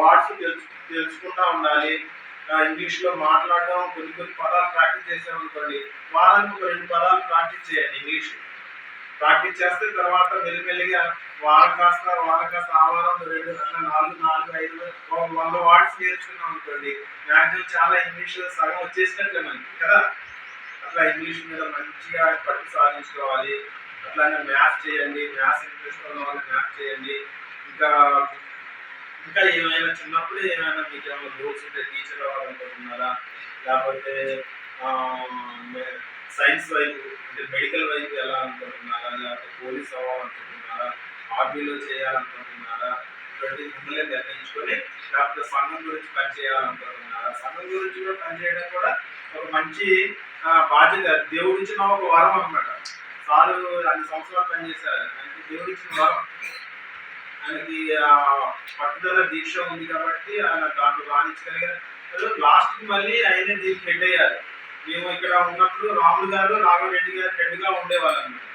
Words తెలుసుకుంటా ఉండాలి. ఇంగ్లీష్లో మాట్లాడడం, కొన్ని కొన్ని పదాలు ప్రాక్టీస్ చేసామనుకోండి, వారానికి ఒక 2 పదాలు ప్రాక్టీస్ చేయండి. ఇంగ్లీష్ ప్రాక్టీస్ చేస్తే తర్వాత మెల్లిమెల్లిగా వారం కాస్త ఆ వారం 2 అట్లా 4, 5, 100 వర్డ్స్ నేర్చుకున్నాం అనుకోండి, మ్యాక్సిమం చాలా ఇంగ్లీష్ సగం వచ్చేసినట్లే మనకి కదా. అట్లా ఇంగ్లీష్ మీద మంచిగా పట్టు సాధించుకోవాలి. అట్లానే మ్యాథ్స్ చేయండి, మ్యాథ్స్ ఇంట్రెస్ట్ ఉన్న వాళ్ళు మ్యాథ్స్ చేయండి. ఇంకా ఇంకా ఏమైనా చిన్నప్పుడు ఏమైనా మీకు ఏమైనా గోల్స్ ఉంటే టీచర్ అవ్వాలనుకుంటున్నారా, లేకపోతే సైన్స్ వైపు అంటే మెడికల్ వైపు వెళ్ళాలనుకుంటున్నారా, లేకపోతే పోలీస్ అవ్వాలనుకుంటున్నారా, ఆర్మీలో చేయాలనుకుంటున్నారా, ఇటువంటి మిమ్మల్ని నిర్ణయించుకొని, లేకపోతే సంఘం గురించి పనిచేయాలనుకుంటున్నారా. సంఘం గురించి కూడా పనిచేయడం కూడా ఒక మంచి బాధ్యత, దేవుడిచ్చిన ఒక వరం అన్నమాట. సారు అన్ని సంవత్సరాలు పనిచేశారు, ఆయనకి దేవుడిచ్చిన వరం. ఆయనకి పట్టుదల దీక్ష ఉంది కాబట్టి ఆయన దాంట్లో రాణించగలిగారు. లాస్ట్కి మళ్ళీ ఆయనే దీనికి హెడ్ అయ్యారు. మేము ఇక్కడ ఉన్నప్పుడు రాములు గారు, రాఘవరెడ్డి గారు హెడ్గా ఉండేవాళ్ళు అన్నమాట.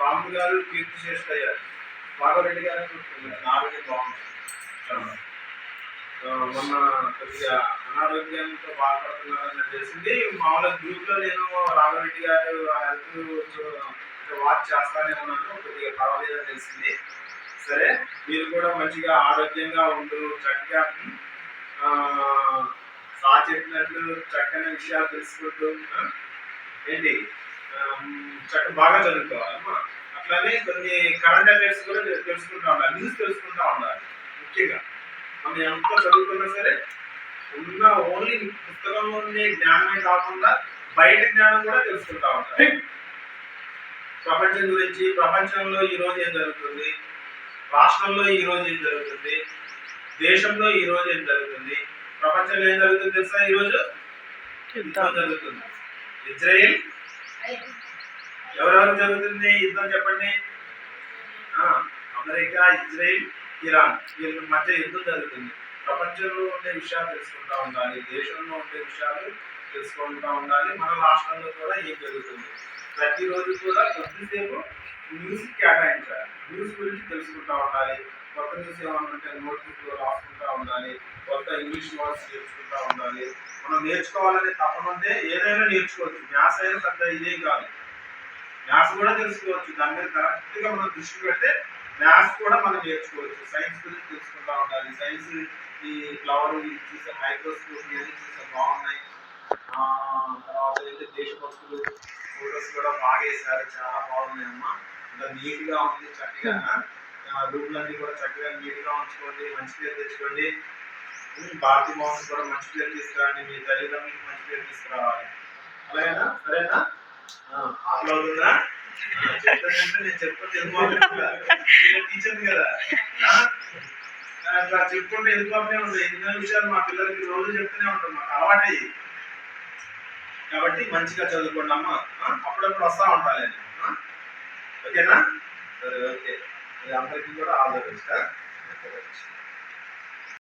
రాములు గారు కీర్తి శ్రేష్ఠ అయ్యారు, రాఘవరెడ్డి గారు ఆరోగ్యం బాగుంది. మొన్న కొద్దిగా అనారోగ్యంతో బాధపడుతున్నారని తెలిసింది. మామూలుగా గ్రూప్లో నేను రాఘవరెడ్డి గారు హెల్త్ వాచ్ చేస్తానే ఉన్నాను, కొద్దిగా పర్వాలేదని తెలిసింది. సరే, మీరు కూడా మంచిగా ఆరోగ్యంగా ఉండు, చక్కగా చెప్పినట్లు చక్కని విషయాలు తెలుసుకుంటూ ఏంటి బాగా చదువుకోవాలమ్మా. అట్లానే కొన్ని కరెంట్ అఫైర్స్ కూడా తెలుసుకుంటా ఉండాలి, న్యూస్ తెలుసుకుంటా ఉండాలి. ముఖ్యంగా మనం ఎంత చదువుకున్నా సరే ఉన్న ఓన్లీ పుస్తకంలో ఉండే జ్ఞానమే కాకుండా బయట జ్ఞానం కూడా తెలుసుకుంటా ఉండాలి. ప్రపంచం గురించి, ప్రపంచంలో ఈరోజు ఏం జరుగుతుంది, రాష్ట్రంలో ఈరోజు ఏం జరుగుతుంది, దేశంలో ఈరోజు ఏం జరుగుతుంది, ప్రపంచంలో ఏం జరుగుతుంది తెలుసా? ఈరోజు యుద్ధం జరుగుతుంది. ఇజ్రాయిల్ ఎవరెవరు జరుగుతుంది యుద్ధం చెప్పండి? అమెరికా, ఇజ్రాయిల్, ఇరాన్, వీళ్ళ మధ్య యుద్ధం జరుగుతుంది. ప్రపంచంలో ఉండే విషయాలు తెలుసుకుంటా ఉండాలి, దేశంలో ఉండే విషయాలు తెలుసుకుంటా ఉండాలి. మన రాష్ట్రంలో కూడా ఏం జరుగుతుంది ప్రతిరోజు కూడా కొద్దిసేపు న్యూస్ కేటాయించాలి. న్యూస్ గురించి తెలుసుకుంటా ఉండాలి. కొత్త న్యూస్ ఏమన్నా ఉంటే నోట్బుక్లో రాసుకుంటా ఉండాలి. కొత్త ఇంగ్లీష్ వర్డ్స్ నేర్చుకుంటా ఉండాలి. మనం నేర్చుకోవాలనే తప్పనుంటే ఏదైనా నేర్చుకోవచ్చు. మ్యాథ్స్ అయినా పెద్ద ఇదేం కాదు, మ్యాథ్స్ కూడా తెలుసుకోవచ్చు. దాని మీద కరెక్ట్గా మనం దృష్టి పెడితే మ్యాథ్స్ కూడా మనం నేర్చుకోవచ్చు. సైన్స్ గురించి తెలుసుకుంటా ఉండాలి. సైన్స్ ఈ ఫ్లవర్ చూసే మైక్రోస్కోప్ ఇవన్నీ చూసే బాగున్నాయి. తర్వాత ఏంటంటే దేశభక్తులు ఫోటోస్ కూడా బాగా వేసారు, చాలా బాగున్నాయమ్మా. ఇంకా నీట్గా ఉంది, చక్కగా రూమ్లన్నీ కూడా చక్కగా నీట్గా ఉంచుకోండి, మంచి పేరు తెచ్చుకోండి. భారతీ మోహన్ కూడా మంచి పేరు తీసుకురండి, మీ తల్లిదండ్రులకు మంచి పేరు తీసుకురావాలి. అలాగేనా? సరేనా? ఆకలి అవుతుందా? చెప్తానంటే నేను చెప్పుకుంటే వెళ్ళిపోతుంది, టీచర్ని కదా, అట్లా చెప్పుకుంటే వెళ్ళిపోతూనే ఉంటాయి. ఎన్నో విషయాలు మా పిల్లలకి రోజు చెప్తూనే ఉంటాం, మాకు అలవాటు. కాబట్టి మంచిగా చదువుకోండి అమ్మా. అప్పుడప్పుడు వస్తూ ఉంటాను నేను. ఓకేనా? సరే, ఓకే. అందరికీ కూడా ఆల్ ద బెస్ట్.